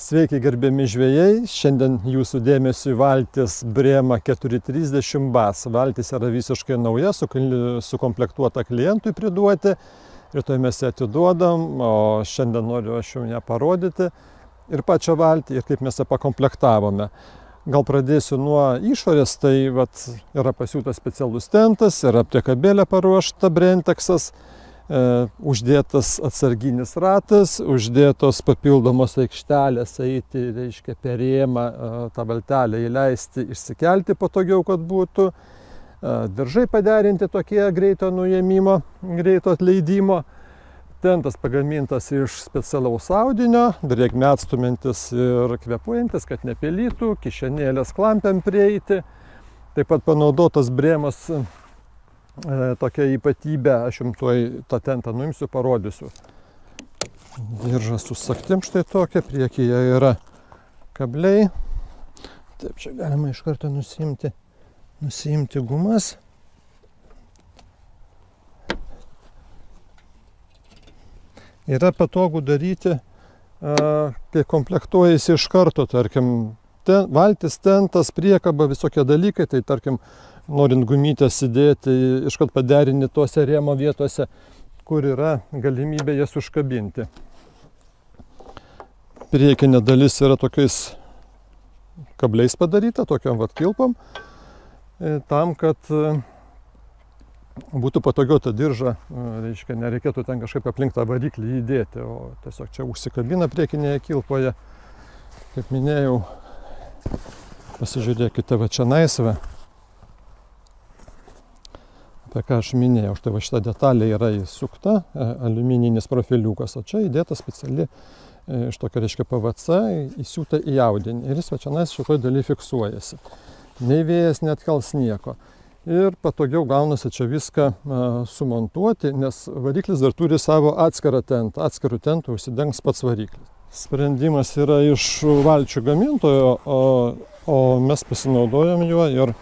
Sveiki gerbiami žvejai, šiandien jūsų dėmesiui valtis Brema 430 BAS. Valtis yra visiškai nauja, sukomplektuota klientui priduoti. Rytoj mes ją atiduodam, o šiandien noriu aš jums ją parodyti. Ir pačią valtį, ir kaip mes ją pakomplektavome. Gal pradėsiu nuo išorės, tai yra pasiūtas specialus tentas, yra priekabėlė paruošta Brenteksas. Uždėtas atsarginis ratas, uždėtos papildomos aikštelės eiti, reiškia, per rėmą tą valtelę įleisti, išsikelti patogiau, kad būtų. Diržai paderinti tokie greito nuėmimo, greito atleidimo. Tentas pagamintas iš specialaus audinio, drėgmę atstumiantis ir kvėpuojantis, kad nepelytų, kišenėlės klampiam prieiti. Taip pat panaudotas Bremos tokia ypatybė, aš jums tuoj tą tentą nuimsiu, parodysiu. Diržas su sagtim štai tokia, priekyje yra kabliai. Taip, čia galima iš karto nusiimti gumas. Yra patogu daryti, kai komplektuojasi iš karto, tarkim, valtis, tentas, priekaba, visokie dalykai, tai tarkim, norint gumytės įdėti, iškart paderini tuose rėmo vietose, kur yra galimybė jas užkabinti. Priekinė dalis yra tokiais kabliais padaryta, tokiam kilpam, tam, kad būtų patogiau tą diržą, reiškia, nereikėtų ten kažkaip aplink tą variklį įdėti, o tiesiog čia užsikabina priekinėje kilpoje. Kaip minėjau, pasižiūrėkite čia naisvę. Apie ką aš minėjau, štai šita detalė yra įsukta, aliumininis profiliukas, o čia įdėta speciali iš tokio, reiškia, PVC įsiūta į audinį. Ir jis čia šitoj daly fiksuojasi. Nei vėjas neatkels nieko. Ir patogiau gaunasi čia viską sumontuoti, nes variklis dar turi savo atskirą tentą. Atskirų tentų užsidengs pats variklis. Sprendimas yra iš valčių gamintojo, o mes pasinaudojom juo ir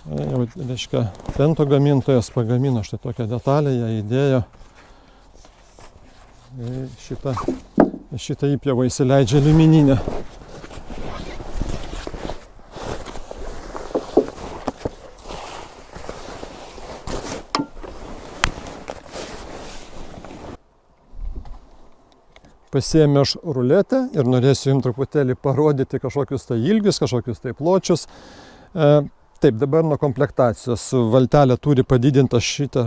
reiškia, tento gamintojas pagamino štai tokią detalę, ją įdėjo. Šitą įpjovą įsileidžia aliumininę. Pasiėmė aš ruletę ir norėsiu jums truputėlį parodyti kažkokius tai ilgius, kažkokius tai pločius. Taip, dabar nuo komplektacijos valtelė turi padidintą šitą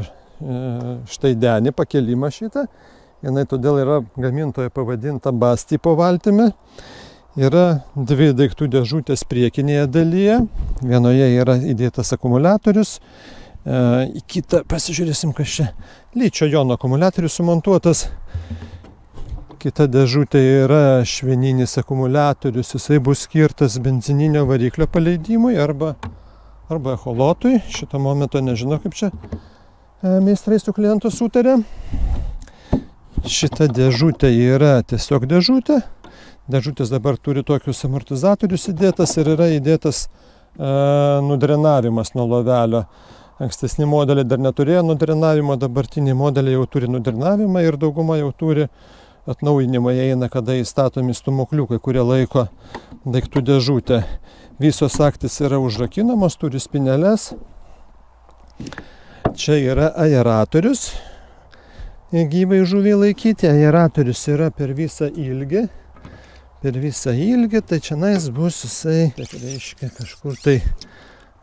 štai denį, pakelimą šitą. Jinai todėl yra gamintojo pavadinta BAS tipo valtimi. Yra dvi daiktų dėžutės priekinėje dalyje. Vienoje yra įdėtas akumuliatorius. Į kitą pasižiūrėsim, kas čia. Ličio jono akumuliatorius sumontuotas. Kita dėžutė yra švininis akumuliatorius. Jisai bus skirtas benzininio variklio paleidimui arba echolotui. Šito momento nežinau, kaip čia meistrai su klientu sutarė. Šita dėžutė yra tiesiog dėžutė. Dėžutės dabar turi tokius amortizatorius įdėtas ir yra įdėtas nudrenavimas nuo lovelio. Ankstesni modeliai dar neturėjo nudrenavimo, dabartiniai modeliai jau turi nudrenavimą ir dauguma jau turi atnaujinimai, eina, kada įstatomi stūmokliukai, kurie laiko daiktų dėžutę. Visos aktis yra užrakinamos, turi spinelės. Čia yra aeratorius. Gyvai žuviai laikyti. Aeratorius yra per visą ilgį. Tai čia bus jisai, tai reiškia, kažkur tai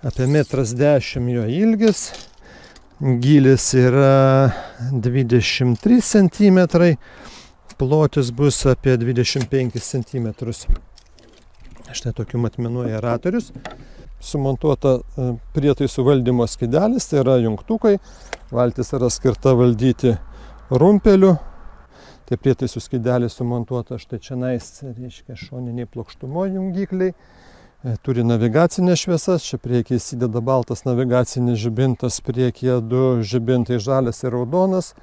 apie 1,10 m jo ilgis. Gylis yra 23 cm. Plotis bus apie 25 cm. Štai tokių matmenų aeratorius. Sumontuota prietaisų valdymo skydelis, tai yra jungtukai. Valtis yra skirta valdyti rumpeliu. Tai prietaisų skydelis sumontuota štai čia reiškia šoniniai plokštumo jungikliai. Turi navigacinės šviesas, čia priekyje įsideda baltas navigacinis žibintas, priekyje du žibintai žalias ir raudonas.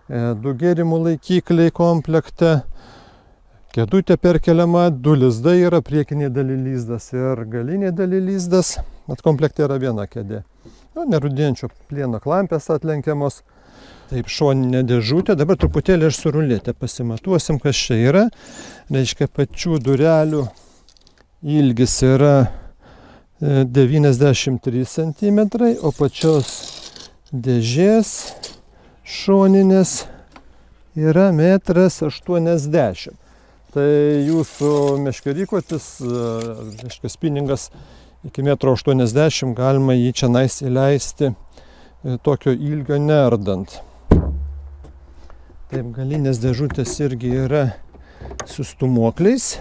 2 gėrimų laikikliai komplekte, kėdutė perkeliama, 2 lizdai yra, priekinė daly lizdas ir galinė daly lizdas, bet komplekte yra viena kėdė. nerūdijančio plieno klampės atlenkiamos. Taip, šoninė dėžutė. Dabar truputėlį aš su ruletė pasimatuosim, kas čia yra. Reiškia, pačių durelių ilgis yra 93 cm, o pačios dėžės šoninės yra 1,80 m. Tai jūsų meškerykotis, reiškia, spiningas iki 1,80 m galima jį čia įleisti tokio ilgio neardant. Taip, galinės dėžutės irgi yra su stūmokliais.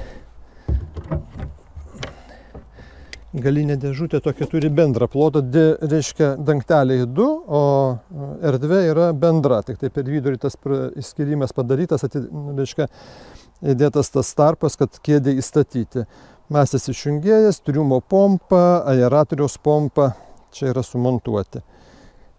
Galinė dėžutė tokia turi bendrą plotą, reiškia, dangteliai 2, o erdvė yra bendra. Tik tai per vidurį tas įskyrimas padarytas, reiškia, įdėtas tas tarpas, kad kėdė įstatyti. Masės išjungėjas, triumo pompa, aeratoriaus pompa čia yra sumontuoti.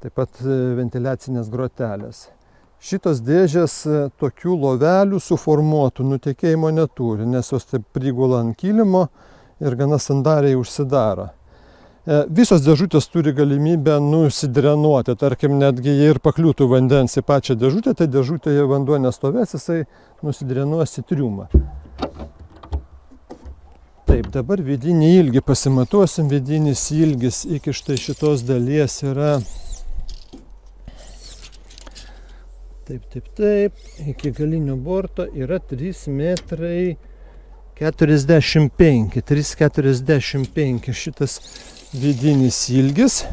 Taip pat ventiliacinės grotelės. Šitos dėžės tokių lovelių suformuotų nutekėjimo neturi, nes jos taip prigula ant kilimo ir gana sandariai užsidaro. Visos dėžutės turi galimybę nusidrenuoti, tarkim, netgi jei ir pakliūtų vandens į pačią dėžutę, tai dėžutėje vanduo nestovės, jisai nusidrenuos į triumą. Taip, dabar vidinį ilgį pasimatuosim. Vidinis ilgis iki štai šitos dalies yra taip, iki galinio borto yra 3,45 m. 3,45 šitas vidinis ilgis.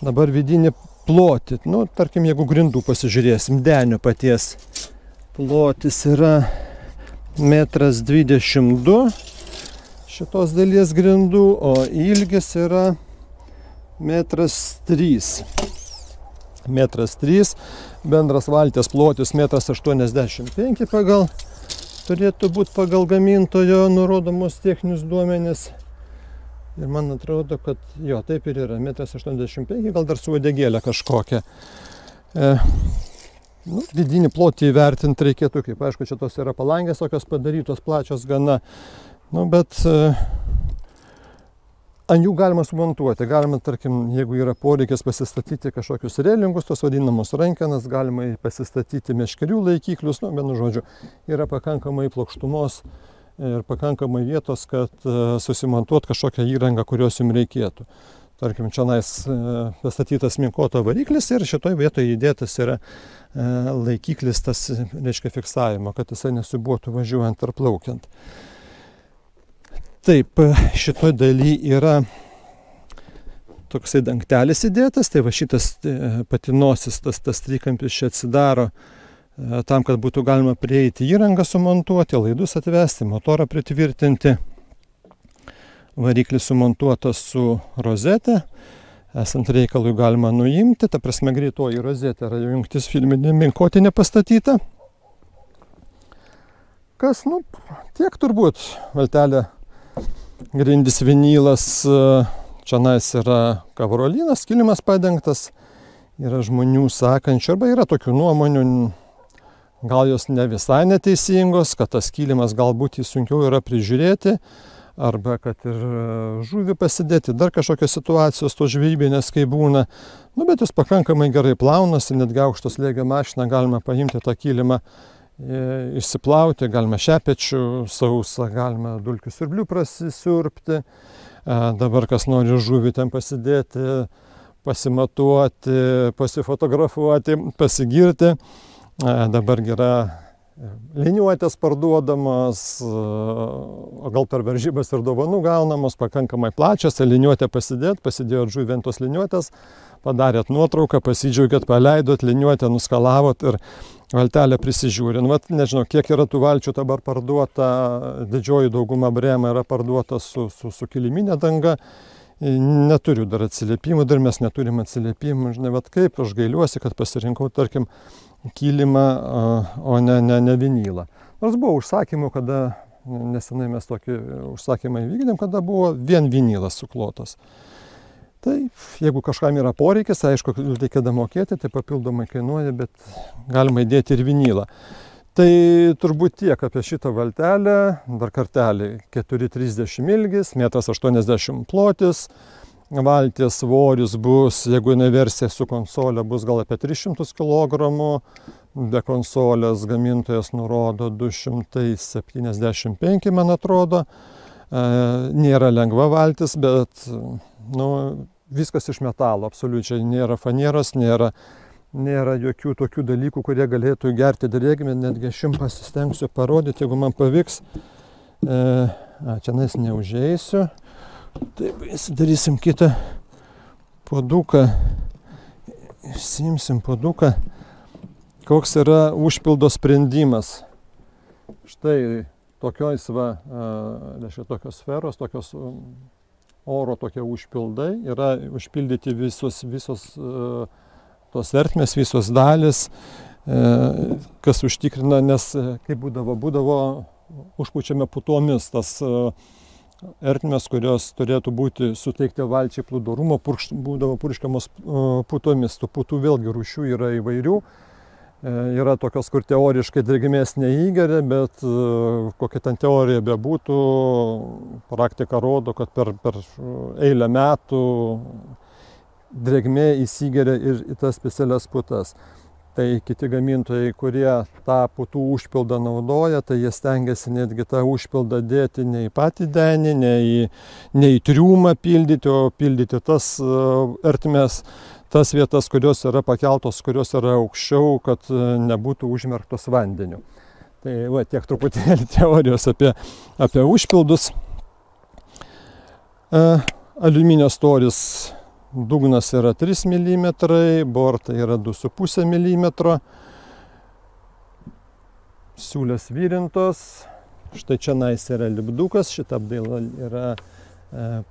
Dabar vidinį plotį, tarkim, jeigu grindų pasižiūrėsim, denio paties plotis yra 1,22 m šitos dalies grindų, o ilgis yra 1,3 m. 1,3 m. Bendras valties plotis 1,85 m pagal, turėtų būti pagal gamintojo nurodomus techninius duomenis. Ir man atrodo, kad jo, taip ir yra, 1,85 m, gal dar su uodegėlė kažkokia. Vidinį plotį įvertinti reikėtų, kaip aišku, čia tos yra palangės, tokios padarytos plačios gana, bet ant jų galima sumontuoti. Galima, tarkim, jeigu yra poreikis pasistatyti kažkokius relingus, tos vadinamos rankenas, galima pasistatyti meškerių laikiklius, vienu žodžiu, yra pakankamai plokštumos ir pakankamai vietos, kad susimontuot kažkokią įrangą, kurios jums reikėtų. Tarkim, čia pastatytas minkoto variklis ir šitoj vietoje įdėtas yra laikiklis, tas reiškia fiksavimo, kad jisai nesibuotų važiuojant ar plaukiant. Taip, šitoj daly yra toksai dangtelis įdėtas, tai va šitas patinosis, tas trikampis čia atsidaro tam, kad būtų galima prieiti įrangą sumontuoti, laidus atvesti, motorą pritvirtinti. Variklis sumontuotas su rozetė, esant reikalui galima nuimti, ta prasme greitoji rozetė yra jungtis filminė minkotinė pastatyta. Kas, tiek turbūt, valtelė. Grindis vinylas, čionais yra kavrolinas, kilimas padengtas, yra žmonių sakančių, arba yra tokių nuomonių, gal jos ne visai neteisingos, kad tas kilimas galbūt jį sunkiau yra prižiūrėti, arba kad ir žuvį pasidėti, dar kažkokios situacijos to žvejybinės, kai būna, bet jis pakankamai gerai plaunasi, netgi aukšto slėgio mašiną galima paimti tą kilimą, išsiplauti, galima šepečių sausą, galima dulkių siurblių prasisiurbti. Dabar kas nori žuvį ten pasidėti, pasimatuoti, pasifotografuoti, pasigirti. Dabar yra liniuotės parduodamos, o gal per varžybas ir dovanų gaunamos, pakankamai plačios, liniuotę pasidėjot žuvį ant tos liniuotės, padarėt nuotrauką, pasidžiaugėt, paleidot, liniuotę nuskalavot ir valtelę prisižiūrint. Nežinau, kiek yra tų valčių dabar parduota, didžioji dauguma brėma yra parduota su kiliminė danga. Neturiu dar atsiliepimų, dar mes neturim atsiliepimų. Žinai, kaip aš gailiuosi, kad pasirinkau, tarkim, kilimą, o ne vinylą. Nors buvo užsakymų, kada nesenai mes tokį užsakymą įvykdėm, kada buvo vien vinylas suklotas. Tai jeigu kažkam yra poreikis, aišku, reikia damokėti, tai papildomai kainuoja, bet galima įdėti ir vinylą. Tai turbūt tiek apie šitą valtelę. Dar kartelį 4,30 ilgis, 1,80 m plotis. valties svoris bus, jeigu jinai versija su konsolė, bus gal apie 300 kg, be konsolės gamintojas nurodo 275, man atrodo. Nėra lengva valtis, bet viskas iš metalo, absoliučiai. Nėra fanieros, nėra jokių tokių dalykų, kurie galėtų gerti drėgmę. Netgi aš jums pasistengsiu parodyti, jeigu man pavyks. Čia neužeisiu. Taip, darysim kitą puoduką. Išsiimsim puoduką. Koks yra užpildo sprendimas. Štai tokios tokios sferos, tokios oro tokie užpildai, yra užpildyti visos tos ertmės, visos dalis, kas užtikrina, nes kaip būdavo užpučiame putomis tas ertmės, kurios turėtų būti suteikti valčiai plūdorumo, būdavo purškiamos putomis. Tų putų vėlgi rūšių yra įvairių. Yra tokios, kur teoriškai drėgmės neįgeria, bet kokia ten teorija bebūtų, praktika rodo, kad per eilę metų drėgmė įsigeria ir į tas specialias putas. Tai kiti gamintojai, kurie tą putų užpildą naudoja, tai jie stengiasi netgi tą užpildą dėti ne į patį denį, ne į triumą pildyti, o pildyti tas ertmės, tas vietas, kurios yra pakeltos, kurios yra aukščiau, kad nebūtų užmerktos vandeniu. Tai tiek truputėlį teorijos apie užpildus. Aliuminio storis, dugnas yra 3 mm, bortai yra 2,5 mm. Siūlės virintos. Štai čia yra lipdukas, šita apdaila yra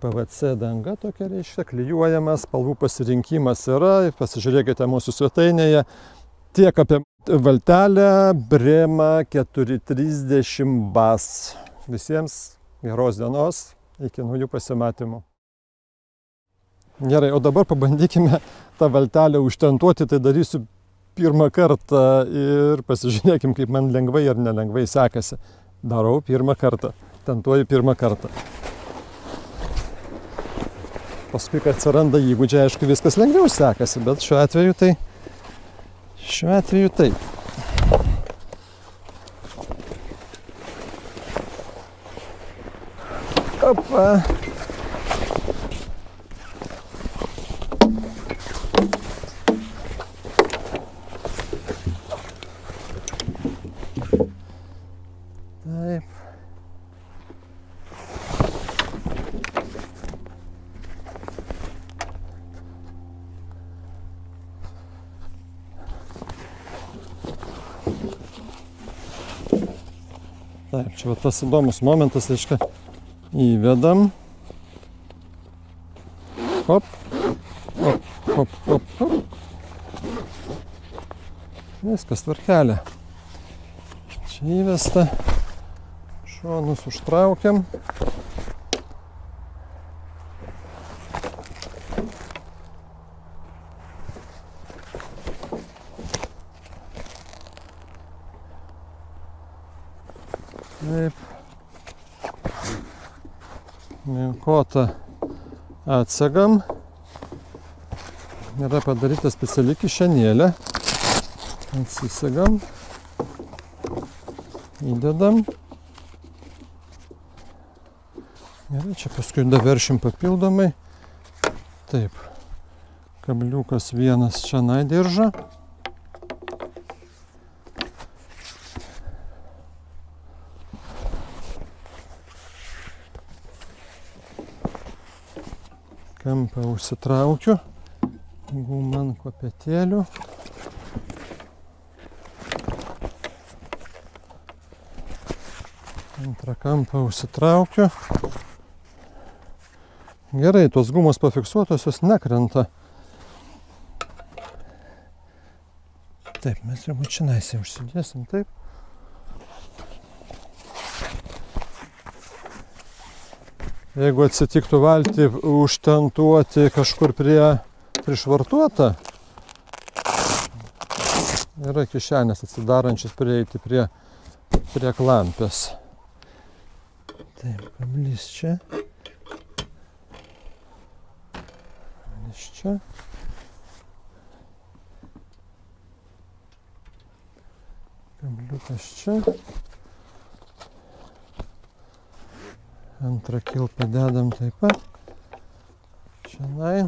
PVC danga tokia, reiškia, klijuojamas, spalvų pasirinkimas yra, pasižiūrėkite mūsų svetainėje. Tiek apie valtelę Brema 430 BAS. Visiems geros dienos, iki naujų pasimatymų. Gerai, o dabar pabandykime tą valtelę užtentuoti, tai darysiu pirmą kartą ir pasižiūrėkim, kaip man lengvai ar nelengvai sekasi. Darau pirmą kartą, tentuoju pirmą kartą. Paskui, kai atsiranda įgūdžiai, aišku, viskas lengviau sekasi, bet šiuo atveju taip. Opa. Taip. Taip, čia tas įdomus momentas, reiškia, įvedam. Hop, hop, hop, hop, hop. Viskas tvarkelė. Čia įvesta. Šonus užtraukiam. Taip. Minkotą atsegam. Yra padaryta speciali kišenėlė. Atsisegam. Įdedam. Gerai, čia paskui daveršim papildomai. Taip. Kabliukas vienas čia diržą. Kampą užsitraukiu, gumą ant kopėtėlių. Antrą kampą užsitraukiu. Gerai, tos gumos pafiksuotos, jos nekrenta. Taip, mes jau činaisiai užsidėsim, taip. Jeigu atsitiktų valtį užtentuoti kažkur prišvartuota, yra kišenės atsidarančias prieiti prie klampės. Taip, kablys čia. čia. Kabliukas čia. Antrą kilpą dedam taip pat. Čianai.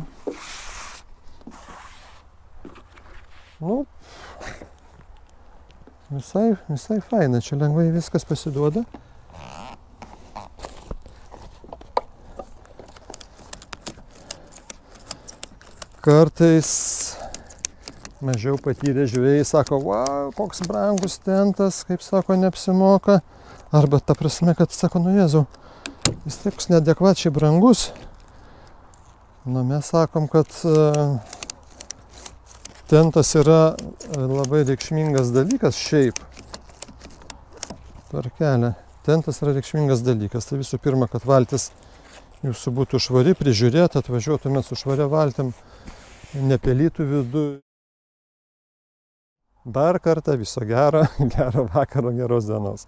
Nu, visai faina, čia lengvai viskas pasiduoda. Kartais mažiau patyrę žvejai sako, wow, koks brangus tentas, kaip sako, neapsimoka. Arba ta prasme, kad sako, nu Jėzau, jis toks neadekvačiai brangus. Nu, mes sakom, kad tentas yra labai reikšmingas dalykas šiaip per kelią. Tentas yra reikšmingas dalykas. Tai visų pirma, kad valtis jūsų būtų švari, prižiūrėta, atvažiuotumėt su švaria valtim, nepelytų vidų. Dar kartą viso gero, gero vakaro, geros dienos.